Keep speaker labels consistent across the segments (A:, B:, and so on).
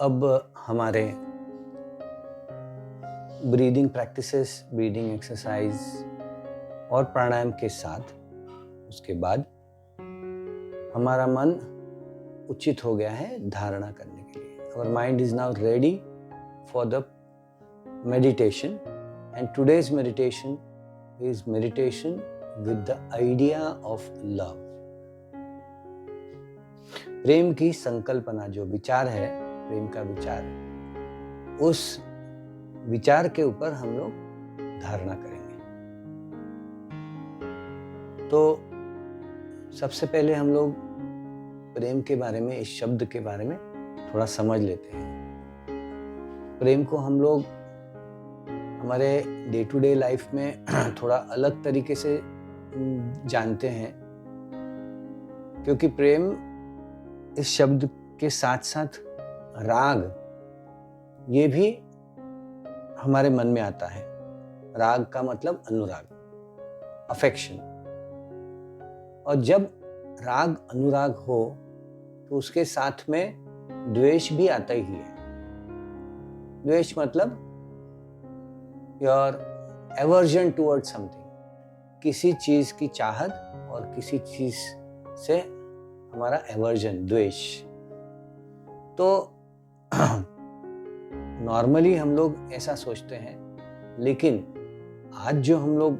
A: अब हमारे breathing practices, breathing exercise और प्राणायाम के साथ उसके बाद हमारा मन उचित हो गया है धारणा करने के लिए. Our mind is now ready for the meditation, and today's meditation is meditation with the idea of love. प्रेम की संकल्पना, जो विचार है, प्रेम का विचार, उस विचार के ऊपर हम लोग धारणा करेंगे. तो सबसे पहले हम लोग प्रेम के बारे में, इस शब्द के बारे में थोड़ा समझ लेते हैं. प्रेम को हम लोग हमारे डे टू डे लाइफ में थोड़ा अलग तरीके से जानते हैं, क्योंकि प्रेम इस शब्द के साथ साथ राग, ये भी हमारे मन में आता है. राग का मतलब अनुराग, अफेक्शन. और जब राग अनुराग हो तो उसके साथ में द्वेष भी आता ही है. द्वेष मतलब योर एवर्जन टुवर्ड समथिंग, किसी चीज की चाहत और किसी चीज से हमारा एवर्जन, द्वेष. तो नॉर्मली हम लोग ऐसा सोचते हैं, लेकिन आज जो हम लोग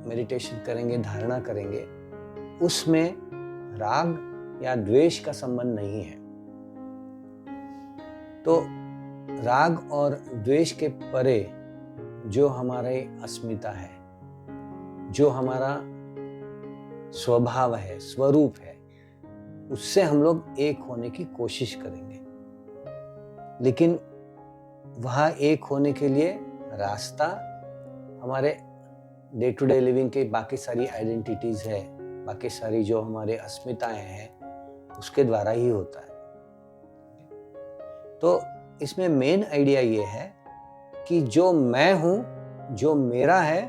A: मेडिटेशन करेंगे, धारणा करेंगे, उसमें राग या द्वेष का संबंध नहीं है. तो राग और द्वेष के परे जो हमारे अस्मिता है, जो हमारा स्वभाव है, स्वरूप है, उससे हम लोग एक होने की कोशिश करेंगे. लेकिन वहाँ एक होने के लिए रास्ता हमारे डे टू डे लिविंग के बाकी सारी आइडेंटिटीज है, बाकी सारी जो हमारे अस्मिताएं हैं, उसके द्वारा ही होता है. तो इसमें मेन आइडिया ये है कि जो मैं हूं, जो मेरा है,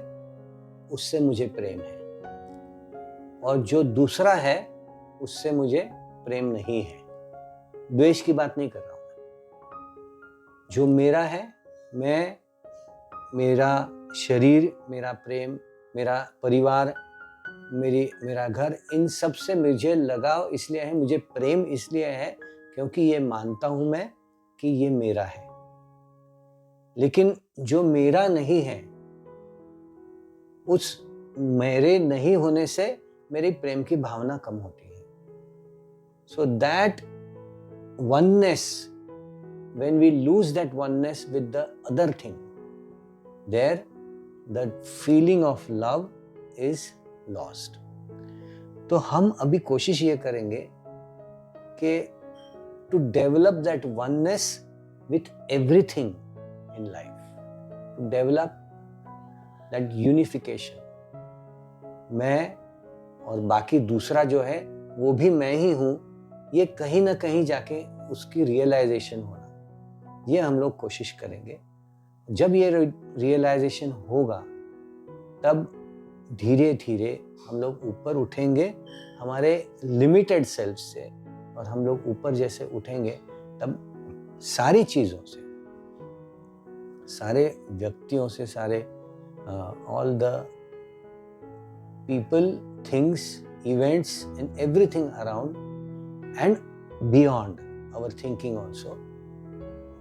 A: उससे मुझे प्रेम है, और जो दूसरा है उससे मुझे प्रेम नहीं है. द्वेष की बात नहीं कर रहा हूं. जो मेरा है, मैं, मेरा शरीर, मेरा प्रेम, मेरा परिवार, मेरा घर, इन सब से मुझे लगाव इसलिए है, मुझे प्रेम इसलिए है क्योंकि ये मानता हूं मैं कि ये मेरा है. लेकिन जो मेरा नहीं है, उस मेरे नहीं होने से मेरी प्रेम की भावना कम होती है. So that oneness, when we lose that oneness with the other thing, there the feeling of love is lost. तो हम अभी कोशिश ये करेंगे कि to develop that oneness with everything in life, to develop that unification. मैं और बाकी दूसरा जो है वो भी मैं ही हूं, ये कहीं ना कहीं जाके उसकी रियलाइजेशन होना, ये हम लोग कोशिश करेंगे. जब ये रियलाइजेशन होगा, तब धीरे धीरे हम लोग ऊपर उठेंगे हमारे लिमिटेड सेल्फ से, और हम लोग ऊपर जैसे उठेंगे तब सारी चीज़ों से, सारे व्यक्तियों से, सारे all the people, things, events and everything around and beyond our thinking also,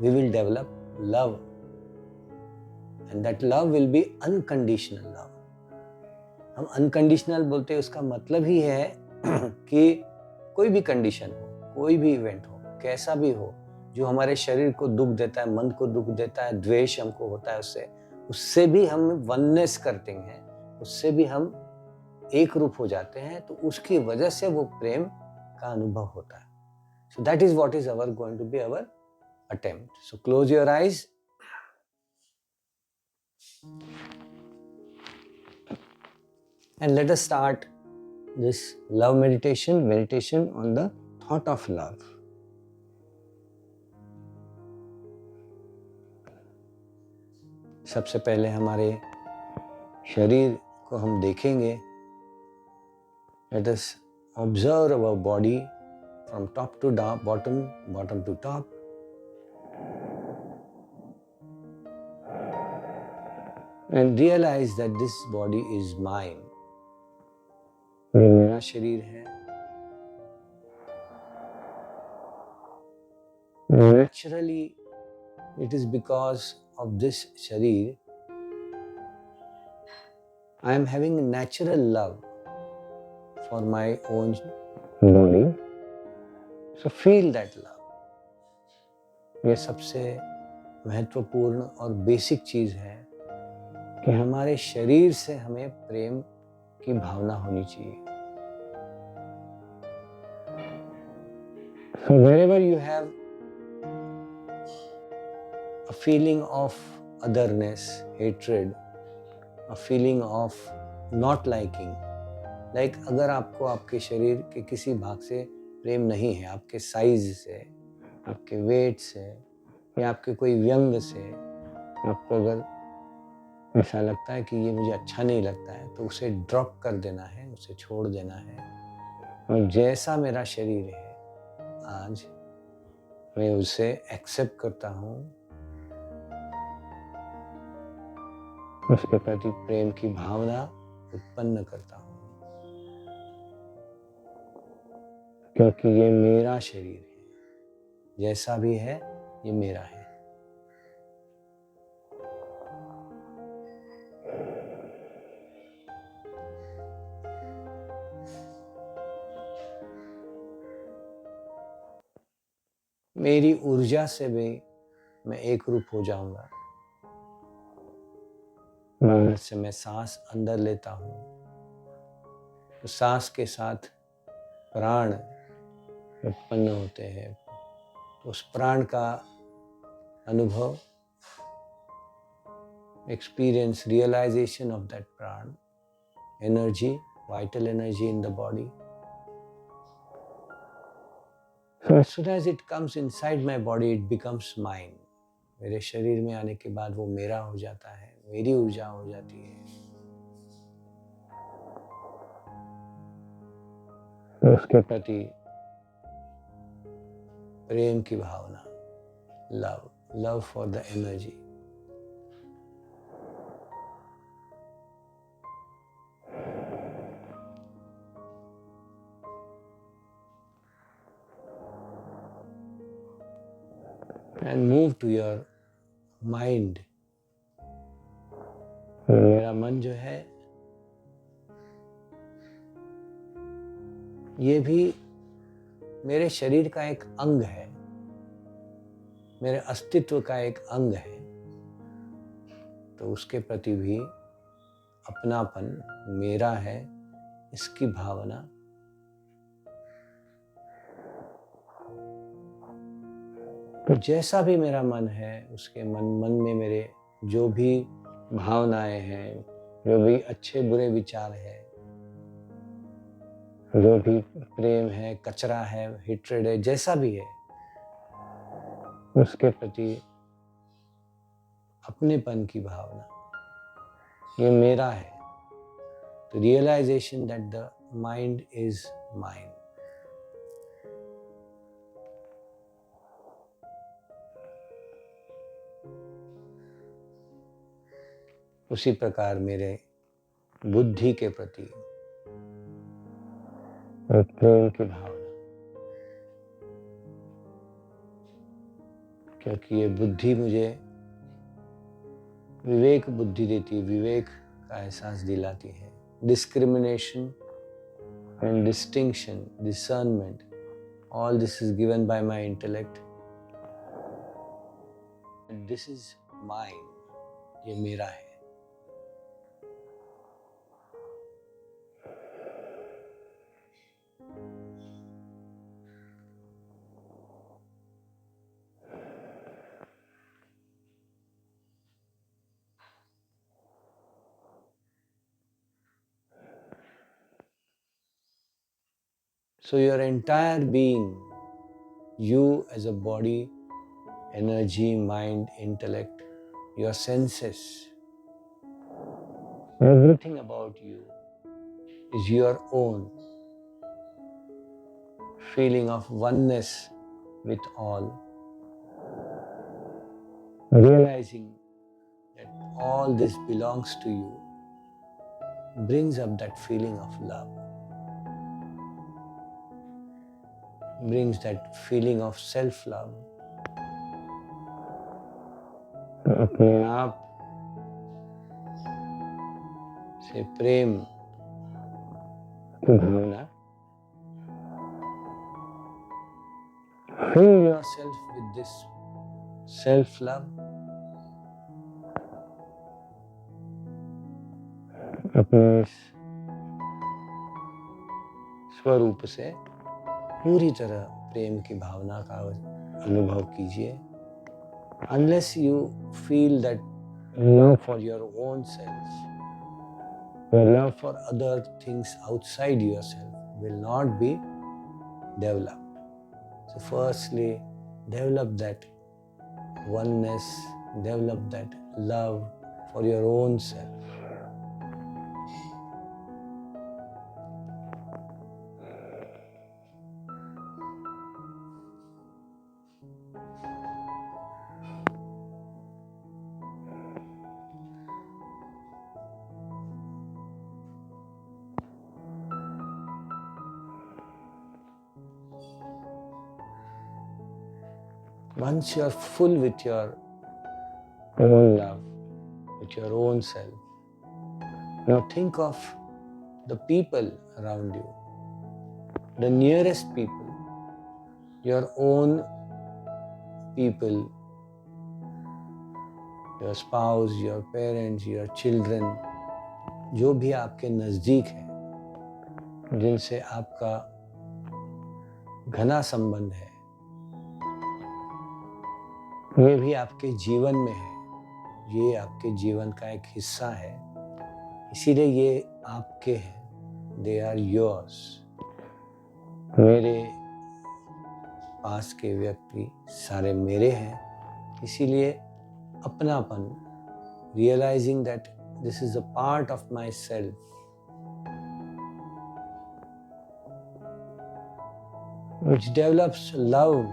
A: we will develop love, and that love will be unconditional love. हम unconditional बोलते हैं, उसका मतलब ही है कि कोई भी कंडीशन हो, कोई भी इवेंट हो, कैसा भी हो, जो हमारे शरीर को दुख देता है, मन को दुख देता है, द्वेष हमको होता है उससे भी हम वननेस करते हैं, उससे भी हम एक रूप हो जाते हैं. तो उसकी वजह से वो प्रेम का अनुभव होता है. So that is what is going to be our attempt. So close your eyes and let us start this love meditation on the thought of love. सबसे पहले हमारे शरीर को हम देखेंगे. Let us observe our body from top to bottom, bottom to top. and realize that this body is mine. ये मेरा शरीर है. Naturally, it is because of this sharir I am having a natural love for my own body. So feel that love. ये सबसे महत्वपूर्ण और basic चीज है कि हमारे शरीर से हमें प्रेम की भावना होनी चाहिए. So wherever you have a feeling of otherness, hatred, a feeling of not liking, like अगर आपको आपके शरीर के किसी भाग से प्रेम नहीं है, आपके साइज से, आपके वेट से या आपके कोई व्यंग से, आपको अगर ऐसा लगता है कि ये मुझे अच्छा नहीं लगता है तो उसे ड्रॉप कर देना है, उसे छोड़ देना है. और जैसा मेरा शरीर है आज, मैं उसे एक्सेप्ट करता हूँ, उसके प्रति प्रेम की भावना उत्पन्न करता हूँ, क्योंकि ये मेरा शरीर है. जैसा भी है ये मेरा है. मेरी ऊर्जा से भी मैं एक रूप हो जाऊंगा. बाहर से मैं सांस अंदर लेता हूँ तो सांस के साथ प्राण उत्पन्न होते हैं. तो उस प्राण का अनुभव, एक्सपीरियंस, रियलाइजेशन ऑफ दैट प्राण, energy, vital energy in the body. So as soon as it comes inside my body, it becomes mine. मेरे शरीर में आने के बाद वो मेरा हो जाता है, मेरी ऊर्जा हो जाती है. तो उसके प्रति प्रेम की भावना, love for the energy. And move to your mind. मेरा मन जो है ये भी मेरे शरीर का एक अंग है, मेरे अस्तित्व का एक अंग है. तो उसके प्रति भी अपनापन, मेरा है, इसकी भावना. तो जैसा भी मेरा मन है, उसके मन में मेरे जो भी भावनाएं हैं, जो भी अच्छे बुरे विचार है, जो भी प्रेम है, कचरा है, हेट्रेड है, जैसा भी है, उसके प्रति अपनेपन की भावना, ये मेरा है. तो realisation that the mind is mine. उसी प्रकार मेरे बुद्धि के प्रति प्रेम की भावना, क्योंकि ये बुद्धि मुझे विवेक बुद्धि देती है, विवेक का एहसास दिलाती है. Discrimination and distinction, discernment, all this is given by my intellect. And this is mine. ये मेरा है. So your entire being, you as a body, energy, mind, intellect, your senses, everything about you is your own feeling of oneness with all, realizing that all this belongs to you brings up that feeling of love, brings that feeling of self-love. अपने आप से प्रेम की भावना, fill yourself with this self-love. अपने स्वरूप से पूरी तरह प्रेम की भावना का अनुभव कीजिए. Unless you feel that love for your own self, your love for other things outside yourself will not be developed. So firstly, develop that oneness, develop that love for your own self. Once you are full with your own love, with your own self, now think of the people around you, the nearest people, your own people, your spouse, your parents, your children, जो भी आपके नज़दीक हैं, जिनसे आपका घना संबंध है, ये भी आपके जीवन में है, ये आपके जीवन का एक हिस्सा है, इसीलिए ये आपके हैं. They are yours. मेरे पास के व्यक्ति सारे मेरे हैं, इसीलिए अपनापन, realizing that this is a part of myself, which develops love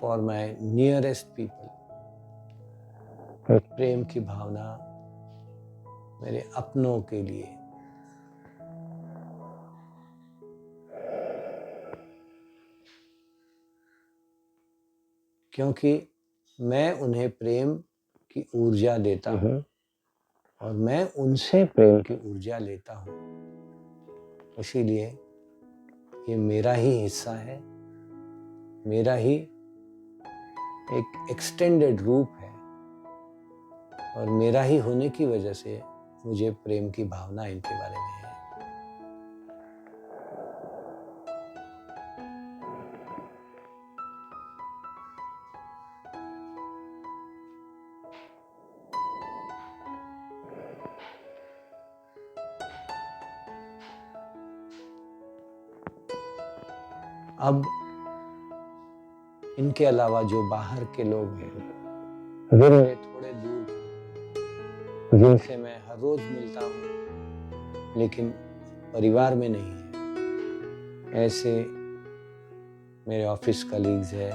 A: for my nearest people. प्रेम की भावना मेरे अपनों के लिए. क्योंकि मैं उन्हें प्रेम की ऊर्जा देता हूँ और मैं उनसे प्रेम की ऊर्जा लेता हूँ, इसीलिए ये मेरा ही हिस्सा है, मेरा ही एक एक्सटेंडेड रूप है और मेरा ही होने की वजह से मुझे प्रेम की भावना इनके बारे में है. अब इनके अलावा जो बाहर के लोग हैं, वे मेरे थोड़े दूर, जिनसे मैं हर रोज मिलता हूँ लेकिन परिवार में नहीं है, ऐसे मेरे ऑफिस कलीग्स हैं,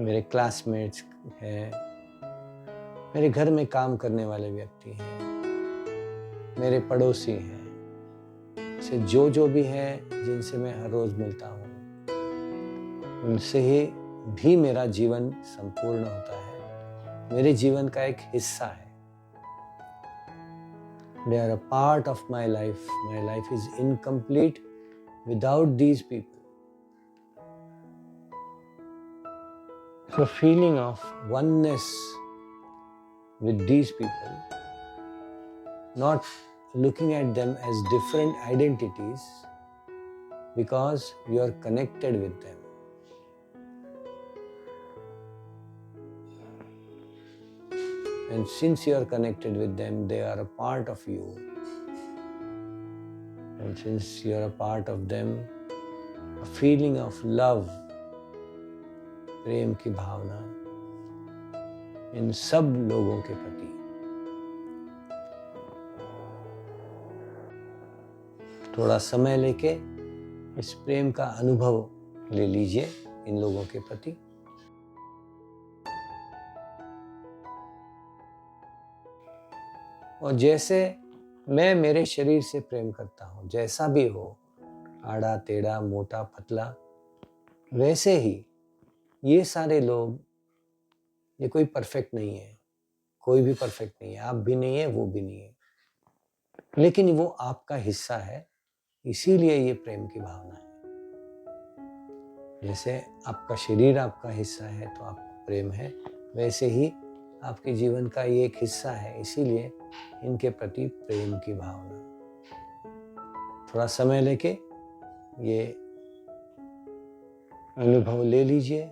A: मेरे क्लासमेट्स हैं, मेरे घर में काम करने वाले व्यक्ति हैं, मेरे पड़ोसी हैं, से जो भी है जिनसे मैं हर रोज मिलता हूँ, उनसे ही भी मेरा जीवन संपूर्ण होता है, मेरे जीवन का एक हिस्सा है. They are a part of my life. My life is incomplete without these people. So feeling of oneness with these people, not looking at them as different identities, because you are connected with them. And since you are connected with them, they are a part of you. And since you are a part of them, a feeling of love, प्रेम की भावना इन सब लोगों के प्रति, थोड़ा समय लेके इस प्रेम का अनुभव ले लीजिए इन लोगों के प्रति. और जैसे मैं मेरे शरीर से प्रेम करता हूँ, जैसा भी हो, आड़ा टेढ़ा मोटा पतला, वैसे ही ये सारे लोग, ये कोई परफेक्ट नहीं है, कोई भी परफेक्ट नहीं है, आप भी नहीं है, वो भी नहीं है, लेकिन वो आपका हिस्सा है, इसीलिए ये प्रेम की भावना है। जैसे आपका शरीर आपका हिस्सा है तो आपका प्रेम है, वैसे ही आपके जीवन का ये एक हिस्सा है, इसीलिए इनके प्रति प्रेम की भावना। थोड़ा समय लेके ये अनुभव ले लीजिए।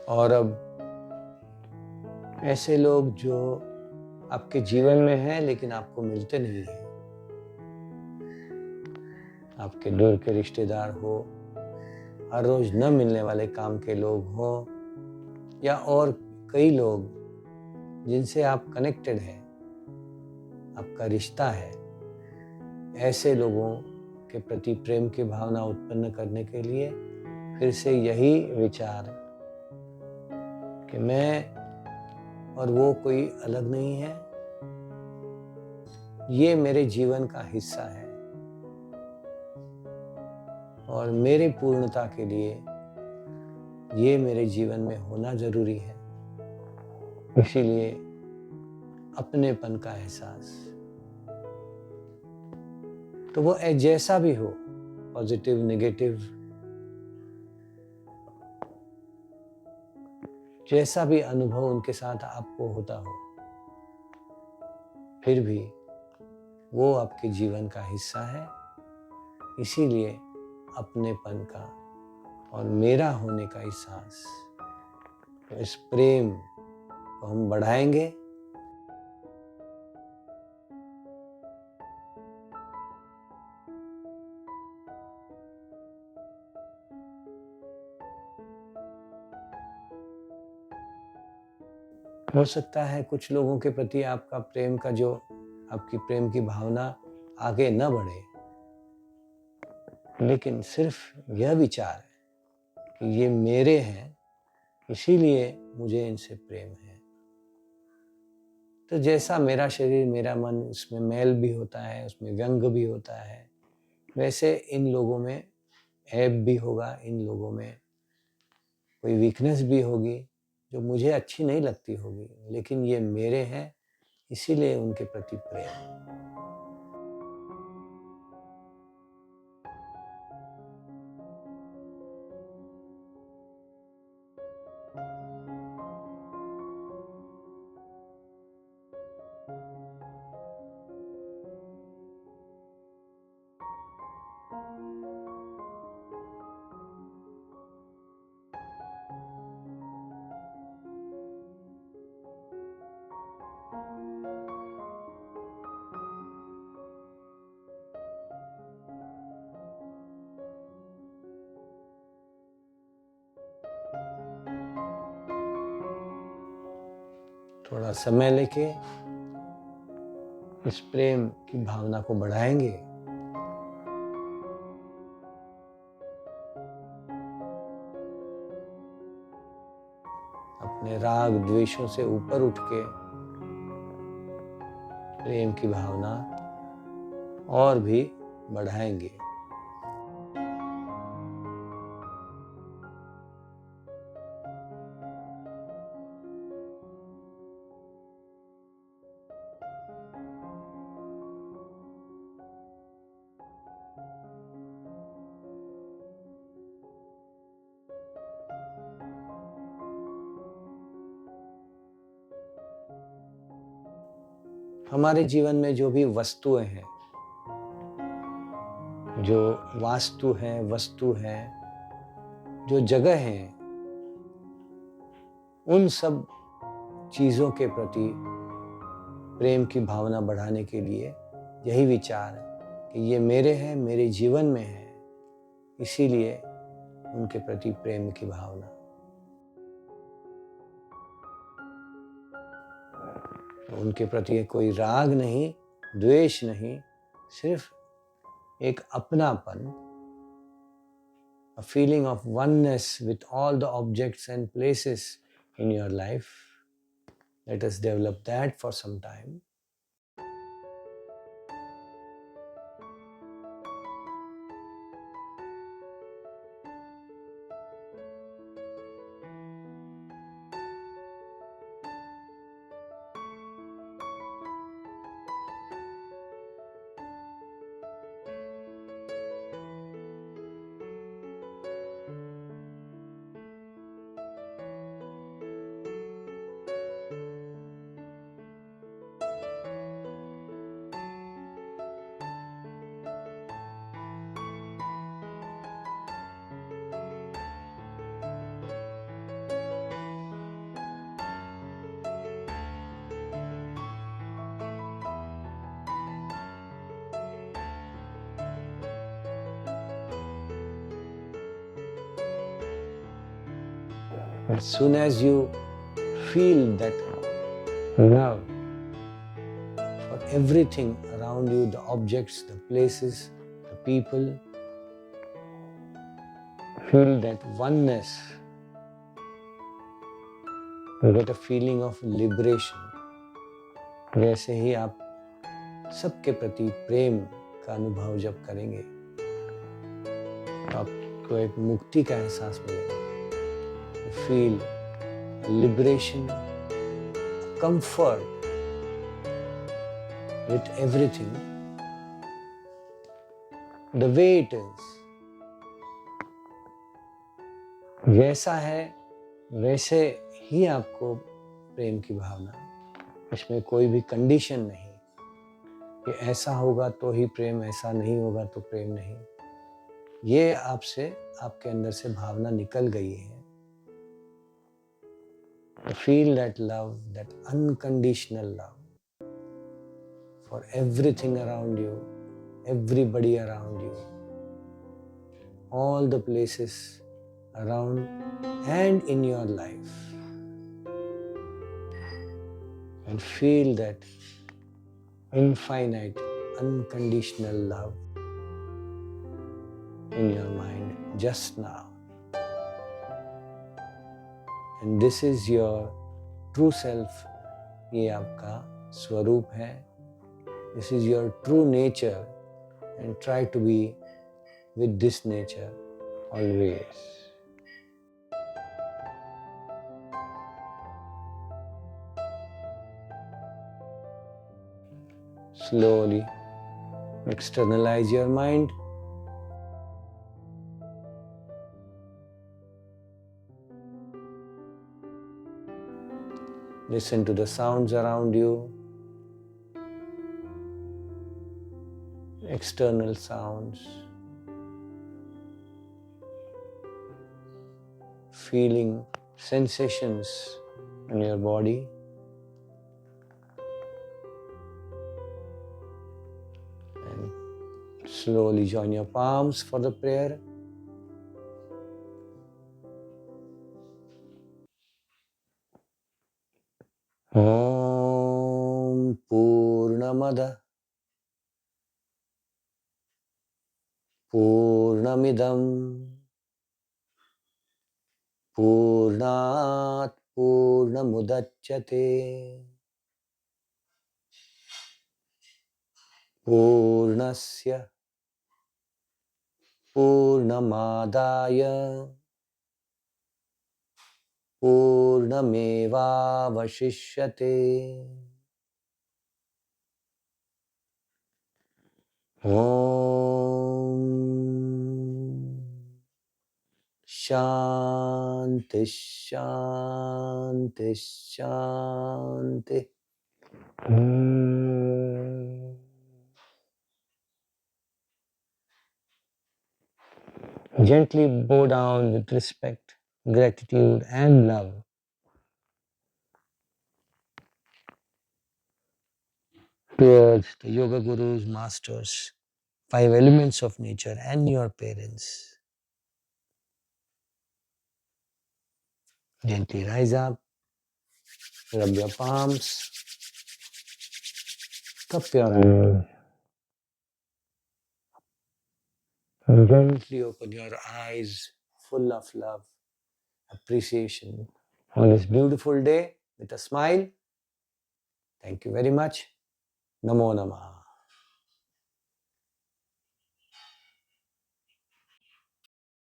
A: और अब ऐसे लोग जो आपके जीवन में हैं लेकिन आपको मिलते नहीं हैं, आपके दूर के रिश्तेदार हो, हर रोज न मिलने वाले काम के लोग हो, या और कई लोग जिनसे आप कनेक्टेड हैं, आपका रिश्ता है, ऐसे लोगों के प्रति प्रेम की भावना उत्पन्न करने के लिए फिर से यही विचार कि मैं और वो कोई अलग नहीं है, ये मेरे जीवन का हिस्सा है और मेरी पूर्णता के लिए ये मेरे जीवन में होना जरूरी है, इसीलिए अपनेपन का एहसास। तो वो जैसा भी हो, पॉजिटिव नेगेटिव, जैसा भी अनुभव उनके साथ आपको होता हो, फिर भी वो आपके जीवन का हिस्सा है, इसीलिए अपनेपन का और मेरा होने का एहसास, तो इस प्रेम को हम बढ़ाएंगे। हो सकता है कुछ लोगों के प्रति आपका प्रेम का जो आपकी प्रेम की भावना आगे न बढ़े, लेकिन सिर्फ यह विचार है कि ये मेरे हैं, इसीलिए मुझे इनसे प्रेम है। तो जैसा मेरा शरीर मेरा मन, उसमें मैल भी होता है, उसमें व्यंग भी होता है, वैसे इन लोगों में ऐब भी होगा, इन लोगों में कोई वीकनेस भी होगी जो मुझे अच्छी नहीं लगती होगी, लेकिन ये मेरे हैं, इसीलिए उनके प्रति प्रेम। थोड़ा समय लेके इस प्रेम की भावना को बढ़ाएंगे। अपने राग द्वेषों से ऊपर उठ के प्रेम की भावना और भी बढ़ाएंगे। हमारे जीवन में जो भी वस्तुएं हैं, जो वास्तु है, वस्तु है, जो जगह है, उन सब चीज़ों के प्रति प्रेम की भावना बढ़ाने के लिए यही विचार कि ये मेरे हैं, मेरे जीवन में है, इसीलिए उनके प्रति प्रेम की भावना। उनके प्रति कोई राग नहीं, द्वेष नहीं, सिर्फ एक अपनापन, a feeling of oneness with all the objects and places in your life. Let us develop that for some time. As soon as you feel that love for everything around you, the objects, the places, the people, feel that oneness, you get a feeling of liberation. वैसे ही आप सबके प्रति प्रेम का अनुभव जब करेंगे तो आपको एक मुक्ति का एहसास मिलेगा. You feel liberation, comfort with everything the way it is. वैसा है वैसे ही आपको प्रेम की भावना, इसमें कोई भी कंडीशन नहीं कि ऐसा होगा तो ही प्रेम, ऐसा नहीं होगा तो प्रेम नहीं. ये आपसे, आपके अंदर से भावना निकल गई है. Feel that love, that unconditional love for everything around you, everybody around you, all the places around and in your life. And feel that infinite, unconditional love in your mind just now. And this is your true self. ये आपका स्वरूप है. This is your true nature, and try to be with this nature always. Slowly externalize your mind. Listen to the sounds around you, external sounds, feeling sensations in your body. And slowly join your palms for the prayer. Om Purnamada Purnamidam Purnat Purnamudachyate Purnasya Purnamadaya Purnamevavashishyate. Om Shanti Shanti Shanti. Gently bow down with respect, gratitude, and love towards the yoga gurus, masters, five elements of nature, and your parents. Gently rise up, rub your palms, cup your hands, and gently open your eyes full of love, appreciation on this beautiful day with a smile. Thank you very much. Namo Namaha.